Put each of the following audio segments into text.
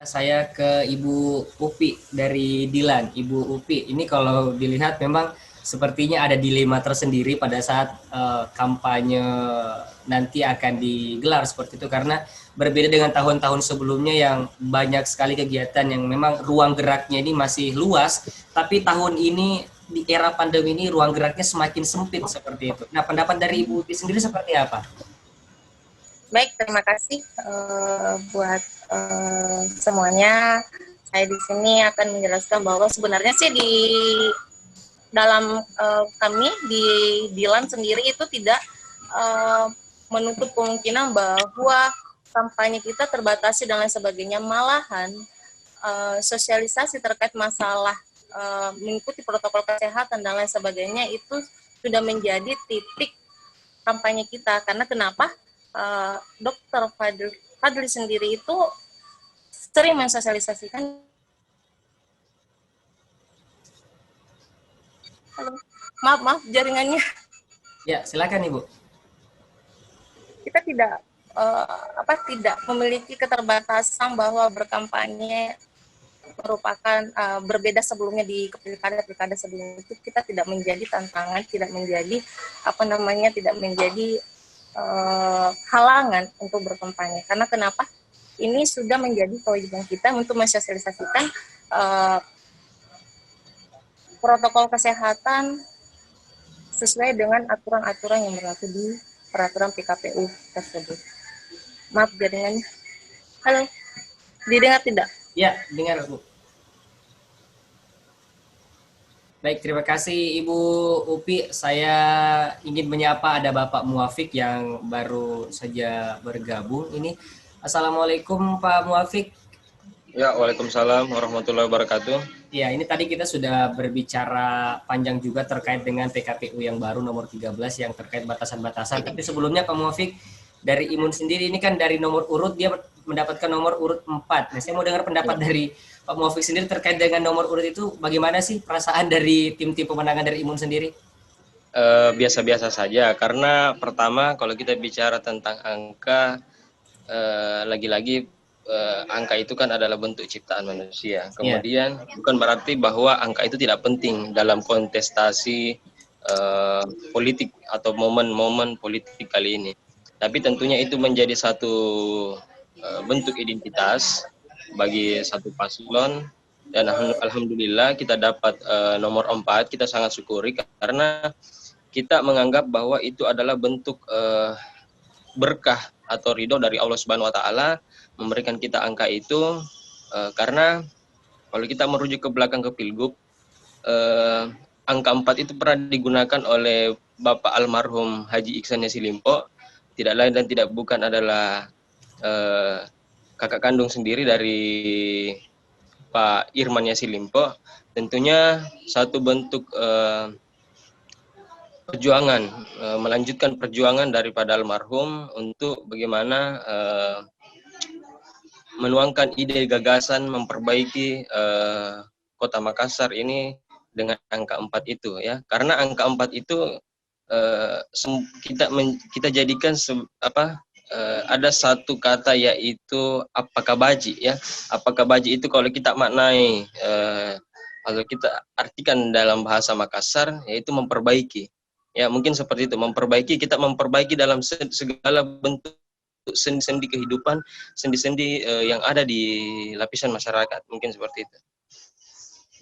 saya ke Ibu Upi dari Dilan. Ibu Upi, ini kalau dilihat memang sepertinya ada dilema tersendiri pada saat kampanye nanti akan digelar seperti itu, karena berbeda dengan tahun-tahun sebelumnya yang banyak sekali kegiatan yang memang ruang geraknya ini masih luas, tapi tahun ini di era pandemi ini ruang geraknya semakin sempit seperti itu. Nah, pendapat dari Ibu Upi sendiri seperti apa? Baik, terima kasih buat semuanya. Saya di sini akan menjelaskan bahwa sebenarnya sih di dalam kami di Dilan sendiri itu tidak menutup kemungkinan bahwa kampanye kita terbatasi dan lain sebagainya. Malahan sosialisasi terkait masalah mengikuti protokol kesehatan dan lain sebagainya itu sudah menjadi titik kampanye kita. Karena kenapa? Dokter Fadli sendiri itu sering mensosialisasikan. Halo. Maaf jaringannya. Ya, silakan Ibu. Kita tidak memiliki keterbatasan bahwa berkampanye merupakan berbeda sebelumnya di pilkada sebelumnya itu kita tidak menjadi tantangan, tidak menjadi tidak menjadi halangan untuk berkampanye. Karena kenapa? Ini sudah menjadi kewajiban kita untuk mensosialisasikan protokol kesehatan sesuai dengan aturan-aturan yang berlaku di peraturan PKPU tersebut. Maaf jaringannya. Halo, didengar tidak? Ya, dengar Bu. Baik, terima kasih Ibu Upi. Saya ingin menyapa ada Bapak Muafik yang baru saja bergabung ini. Assalamualaikum Pak Muafik. Ya, waalaikumsalam warahmatullahi wabarakatuh. Ya, ini tadi kita sudah berbicara panjang juga terkait dengan PKPU yang baru nomor 13 yang terkait batasan-batasan. Tapi sebelumnya Pak Muafik, dari Imun sendiri ini kan dari nomor urut dia mendapatkan nomor urut 4. Nah, saya mau dengar pendapat dari Pak Muafik sendiri terkait dengan nomor urut itu, bagaimana sih perasaan dari tim-tim pemenangan dari Imun sendiri? Biasa-biasa saja, karena pertama kalau kita bicara tentang angka, lagi-lagi angka itu kan adalah bentuk ciptaan manusia. Kemudian bukan berarti bahwa angka itu tidak penting dalam kontestasi politik atau momen-momen politik kali ini. Tapi tentunya itu menjadi satu bentuk identitas bagi satu paslon, dan alhamdulillah kita dapat nomor 4. Kita sangat syukuri karena kita menganggap bahwa itu adalah bentuk berkah atau ridho dari Allah Subhanahu wa taala memberikan kita angka itu, karena kalau kita merujuk ke belakang ke Pilgub, angka 4 itu pernah digunakan oleh Bapak almarhum Haji Iksan Yassin-Limpo, tidak lain dan tidak bukan adalah kakak kandung sendiri dari Pak Irman Yassin-Limpo. Tentunya satu bentuk perjuangan, melanjutkan perjuangan daripada almarhum untuk bagaimana menuangkan ide gagasan memperbaiki Kota Makassar ini dengan angka 4 itu, ya. Karena angka 4 itu kita jadikan ada satu kata, yaitu apakah baji, ya. Apakah baji itu kalau kita maknai kalau kita artikan dalam bahasa Makassar, yaitu memperbaiki. Ya, mungkin seperti itu, memperbaiki, kita memperbaiki dalam segala bentuk sendi-sendi kehidupan, sendi-sendi yang ada di lapisan masyarakat, mungkin seperti itu.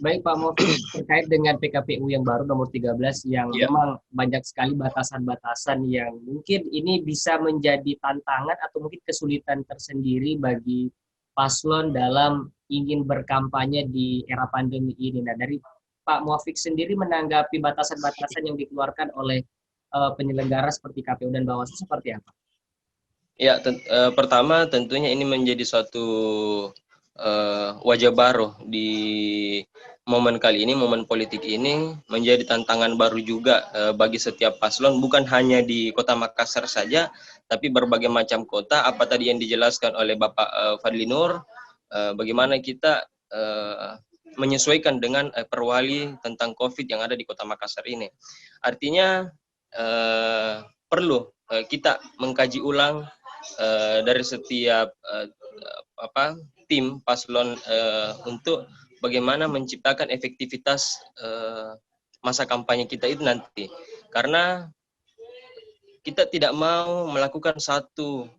Baik Pak Mofik, terkait dengan PKPU yang baru nomor 13 yang memang banyak sekali batasan-batasan yang mungkin ini bisa menjadi tantangan atau mungkin kesulitan tersendiri bagi paslon dalam ingin berkampanye di era pandemi ini. Nah, dari Pak Mofik sendiri menanggapi batasan-batasan yang dikeluarkan oleh penyelenggara seperti KPU dan Bawaslu seperti apa? Ya, pertama tentunya ini menjadi suatu wajah baru di momen kali ini, momen politik ini menjadi tantangan baru juga bagi setiap paslon, bukan hanya di Kota Makassar saja, tapi berbagai macam kota. Apa tadi yang dijelaskan oleh Bapak Fadli Nur, bagaimana kita menyesuaikan dengan perwali tentang COVID yang ada di Kota Makassar ini. Artinya perlu kita mengkaji ulang dari setiap tim paslon untuk bagaimana menciptakan efektivitas masa kampanye kita itu nanti. Karena kita tidak mau melakukan satu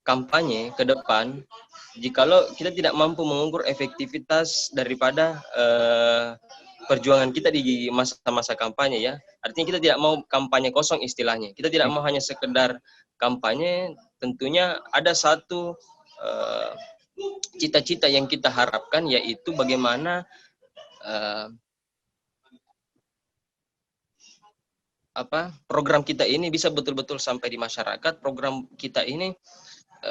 kampanye ke depan jikalau kita tidak mampu mengukur efektivitas daripada perjuangan kita di masa-masa kampanye ya. Artinya kita tidak mau kampanye kosong istilahnya. Kita tidak mau hanya sekedar kampanye, tentunya ada satu cita-cita yang kita harapkan, yaitu bagaimana program kita ini bisa betul-betul sampai di masyarakat, program kita ini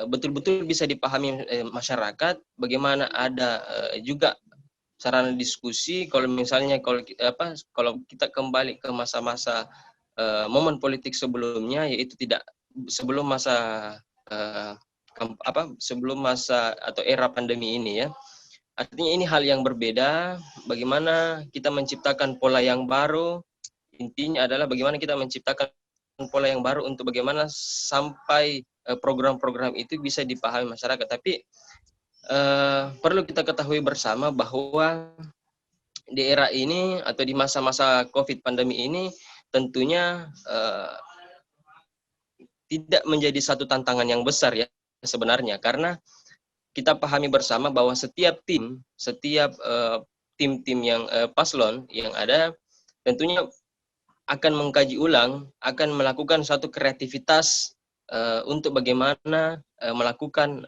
betul-betul bisa dipahami masyarakat, bagaimana ada juga sarana diskusi. Kalau misalnya kalau kita kembali ke masa-masa momen politik sebelumnya, yaitu tidak sebelum masa sebelum masa atau era pandemi ini ya. Artinya ini hal yang berbeda, bagaimana kita menciptakan pola yang baru. Intinya adalah bagaimana kita menciptakan pola yang baru untuk bagaimana sampai program-program itu bisa dipahami masyarakat. Tapi perlu kita ketahui bersama bahwa di era ini atau di masa-masa COVID pandemi ini tentunya tidak menjadi satu tantangan yang besar ya sebenarnya, karena kita pahami bersama bahwa setiap tim-tim yang paslon yang ada tentunya akan mengkaji ulang, akan melakukan satu kreativitas untuk bagaimana melakukan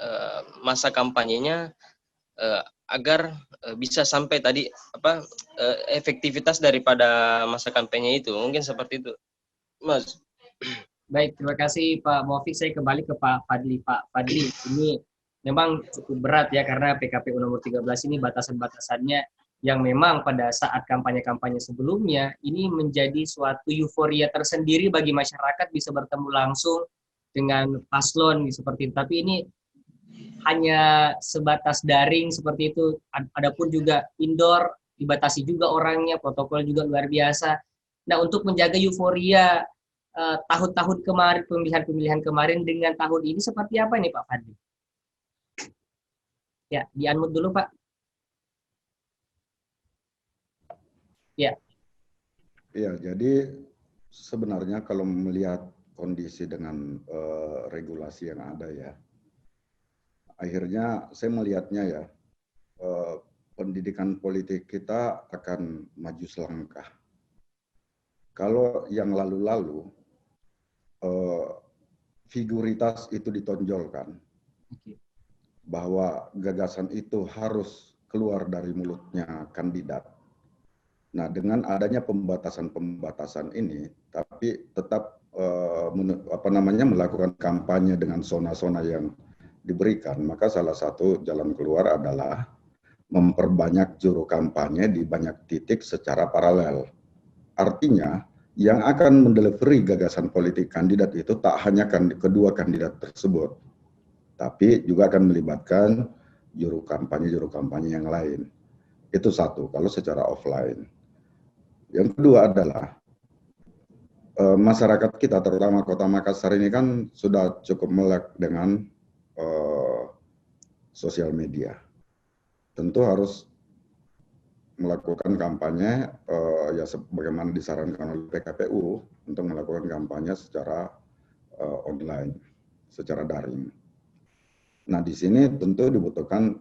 masa kampanyenya agar bisa sampai tadi efektivitas daripada masa kampanye itu. Mungkin seperti itu, Mas. Baik, terima kasih Pak Muafiq. Saya kembali ke Pak Fadli. Pak Fadli, ini memang cukup berat ya, karena PKPU nomor 13 ini batasan-batasannya yang memang pada saat kampanye-kampanye sebelumnya ini menjadi suatu euforia tersendiri bagi masyarakat bisa bertemu langsung dengan paslon seperti itu. Tapi ini hanya sebatas daring seperti itu. Adapun juga indoor dibatasi juga orangnya, protokol juga luar biasa. Nah, untuk menjaga euforia tahun-tahun kemarin, pemilihan-pemilihan kemarin dengan tahun ini seperti apa nih Pak Fadli? Ya, di-unmute dulu Pak. Ya. Iya, jadi sebenarnya kalau melihat kondisi dengan regulasi yang ada ya, akhirnya saya melihatnya ya, pendidikan politik kita akan maju selangkah. Kalau yang lalu-lalu figuritas itu ditonjolkan, bahwa gagasan itu harus keluar dari mulutnya kandidat. Nah, dengan adanya pembatasan-pembatasan ini, tapi tetap melakukan kampanye dengan zona-zona yang diberikan, maka salah satu jalan keluar adalah memperbanyak juru kampanye di banyak titik secara paralel. Artinya, yang akan mendelivery gagasan politik kandidat itu tak hanya kedua kandidat tersebut, tapi juga akan melibatkan juru kampanye yang lain. Itu satu, kalau secara offline. Yang kedua adalah masyarakat kita, terutama Kota Makassar ini kan sudah cukup melek dengan sosial media. Tentu harus melakukan kampanye ya sebagaimana disarankan oleh PKPU untuk melakukan kampanye secara online, secara daring. Nah, di sini tentu dibutuhkan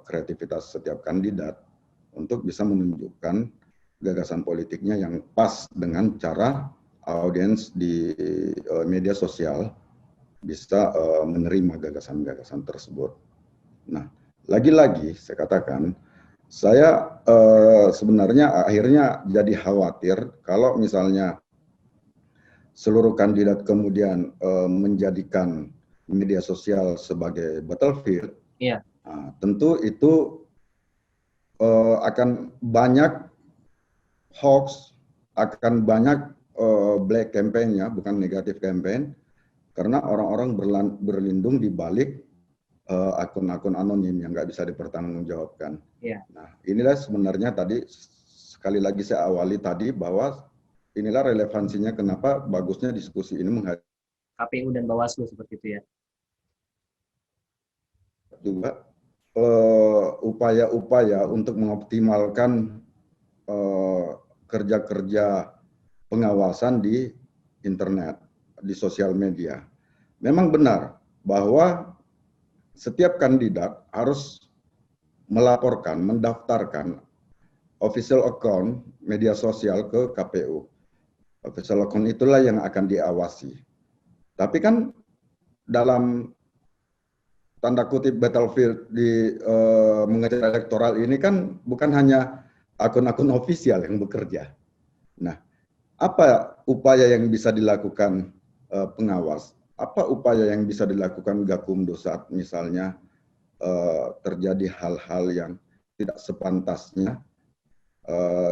kreativitas setiap kandidat untuk bisa menunjukkan gagasan politiknya yang pas dengan cara audiens di media sosial bisa menerima gagasan-gagasan tersebut. Nah, lagi-lagi saya katakan, saya sebenarnya akhirnya jadi khawatir kalau misalnya seluruh kandidat kemudian menjadikan media sosial sebagai battlefield. Iya. Nah, tentu itu akan banyak hoax, akan banyak black campaign-nya, bukan negatif campaign, karena orang-orang berlindung di balik akun-akun anonim yang nggak bisa dipertanggungjawabkan. Yeah. Nah, inilah sebenarnya tadi sekali lagi saya awali tadi bahwa inilah relevansinya kenapa bagusnya diskusi ini menghadap KPU dan Bawaslu seperti itu ya. juga upaya-upaya untuk mengoptimalkan kerja-kerja pengawasan di internet, di sosial media. Memang benar bahwa setiap kandidat harus melaporkan, mendaftarkan official account media sosial ke KPU. Official account itulah yang akan diawasi. Tapi kan dalam tanda kutip battlefield di mengejar elektoral ini kan bukan hanya akun-akun ofisial yang bekerja. Nah, apa upaya yang bisa dilakukan pengawas? Apa upaya yang bisa dilakukan Gakumdu saat misalnya terjadi hal-hal yang tidak sepantasnya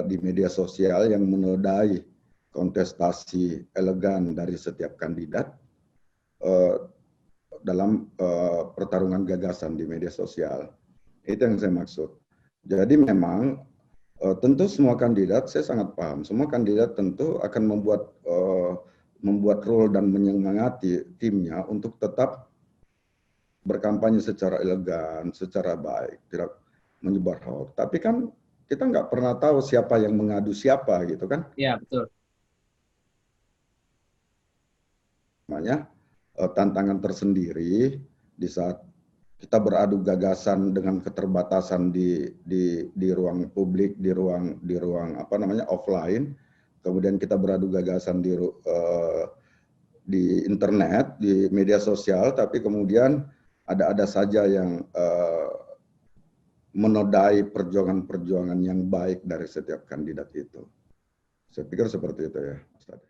di media sosial yang menodai kontestasi elegan dari setiap kandidat dalam pertarungan gagasan di media sosial. Itu yang saya maksud. Jadi memang tentu semua kandidat, saya sangat paham, semua kandidat tentu akan membuat role dan menyemangati timnya untuk tetap berkampanye secara elegan, secara baik, tidak menyebar hoax. Tapi kan kita nggak pernah tahu siapa yang mengadu siapa gitu kan. Ya, betul. Namanya tantangan tersendiri di saat kita beradu gagasan dengan keterbatasan di ruang publik, di ruang apa namanya offline, kemudian kita beradu gagasan di internet, di media sosial, tapi kemudian ada saja yang menodai perjuangan-perjuangan yang baik dari setiap kandidat itu. Saya pikir seperti itu ya, Mas Adi.